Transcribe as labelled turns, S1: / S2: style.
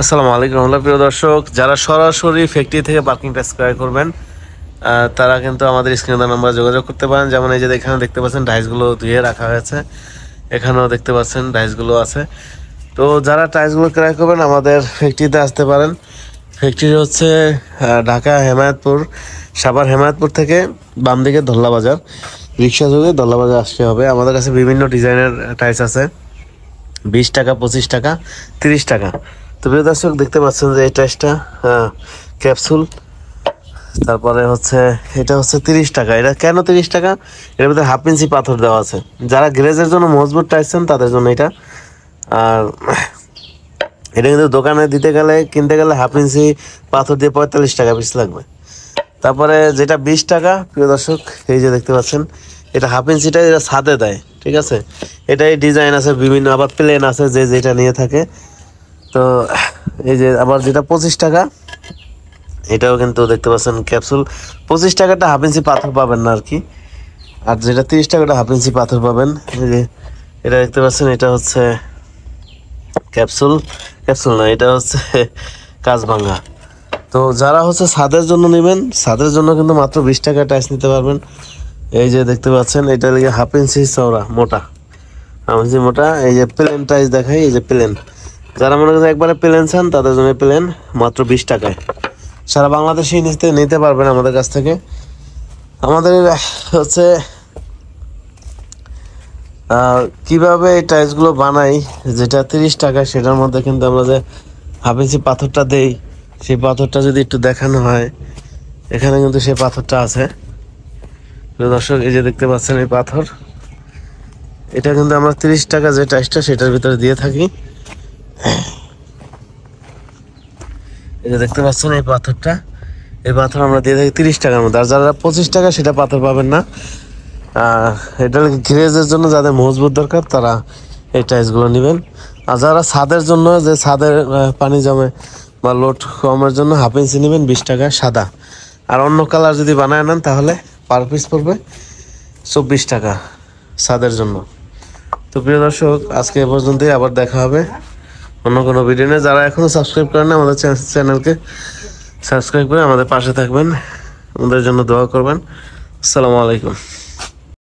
S1: আসসালামু আলাইকুম প্রিয় দর্শক, যারা সরাসরি ফ্যাক্টরি থেকে পার্কিং টাইলস ক্রয় করবেন তারা কিন্তু আমাদের স্ক্রিনে নাম্বার যোগাযোগ করতে পারেন। যেমন এই যে এখানে দেখতে পাচ্ছেন টাইলসগুলো ধুয়ে রাখা হয়েছে, এখানেও দেখতে পাচ্ছেন টাইলসগুলো আছে। তো যারা টাইলসগুলো ক্রয় করবেন আমাদের ফ্যাক্টরিতে আসতে পারেন। ফ্যাক্টরি হচ্ছে ঢাকা হেমায়েতপুর, সাভার হেমায়েতপুর থেকে বাম দিকে ধল্লা বাজার, রিক্সা যোগে ধল্লা বাজার আসতে হবে। আমাদের কাছে বিভিন্ন ডিজাইনের টাইলস আছে, 20 টাকা, 25 টাকা, 30 টাকা। তো প্রিয় দর্শক দেখতে পাচ্ছেন যে এই টাইসটা ক্যাপসুল, তারপরে হচ্ছে এটা হচ্ছে 30 টাকা। এটা কেন 30 টাকা? এর মধ্যে হাফ ইঞ্চি পাথর দেওয়া আছে। যারা গ্লেজের জন্য মজবুত টাইসছেন তাদের জন্য এটা। আর এটা কিন্তু দোকানে দিতে গেলে, কিনতে গেলে হাফ ইঞ্চি পাথর দিয়ে 45 টাকা পিস লাগবে। তারপরে যেটা 20 টাকা, প্রিয় দর্শক এই যে দেখতে পাচ্ছেন এটা হাফ ইঞ্চিটা, এটা ছাদে দেয়, ঠিক আছে। এটাই ডিজাইন আছে বিভিন্ন, আবার প্লেন আছে যে যেটা নিয়ে থাকে। তো এই যে আবার যেটা 25 টাকা, এটাও কিন্তু দেখতে পাচ্ছেন ক্যাপসুল। 25 টাকাটা হাফ ইঞ্চি পাথর পাবেন না আর কি। আর যেটা 30 টাকাটা হাফ ইঞ্চি পাথর পাবেন। এই যে এটা দেখতে পাচ্ছেন, এটা হচ্ছে ক্যাপসুল, ক্যাপসুল না, এটা হচ্ছে কাঁচ ভাঙা। তো যারা হচ্ছে ছাদের জন্য নেবেন, ছাদের জন্য কিন্তু মাত্র 20 টাকা টাইস নিতে পারবেন। এই যে দেখতে পাচ্ছেন এটা লিগে হাফ ইঞ্চি চওড়া মোটা, হাফ ইঞ্চি মোটা। এই যে প্লেন টাইস দেখাই, এই যে প্লেন, যারা মনে করেন একবারে প্লেন চান তাদের জন্য প্লেন মাত্র 20 টাকায় সারা বাংলাদেশে নিতে পারবেন আমাদের কাছ থেকে। আমাদের হচ্ছে কিভাবে এই টাইলসগুলো বানাই, যেটা 30 টাকা, সেটার মধ্যে কিন্তু আমরা যে হাফ ইঞ্চি পাথরটা দেই, সেই পাথরটা যদি একটু দেখানো হয়, এখানে কিন্তু সেই পাথরটা আছে। দর্শক এই যে দেখতে পাচ্ছেন এই পাথর, এটা কিন্তু আমরা 30 টাকা যে টাইলসটা সেটার ভিতরে দিয়ে থাকি। এই যে দেখতে পাচ্ছেন এই পাথরটা, এই পাথর আমরা দিয়ে থাকি 30 টাকার মধ্যে। আর যারা 25 টাকা সেটা পাথর পাবেন না। এটা গ্লেজের জন্য যাদের মজবুত দরকার তারা এই টাইলসগুলো নেবেন। আর যারা ছাদের জন্য, যে ছাদের পানি জমে বা লোড কমের জন্য, হাফ ইঞ্চি নেবেন 20 টাকা সাদা। আর অন্য কালার যদি বানায় নেন তাহলে পার পিস পড়বে 24 টাকা ছাদের জন্য। তো প্রিয় দর্শক আজকে এ পর্যন্তই, আবার দেখা হবে অন্য কোনো ভিডিও নিয়ে। যারা এখনও সাবস্ক্রাইব করেন না আমাদের চ্যানেলকে সাবস্ক্রাইব করে আমাদের পাশে থাকবেন, আমাদের জন্য দোয়া করবেন। আসসালামু আলাইকুম।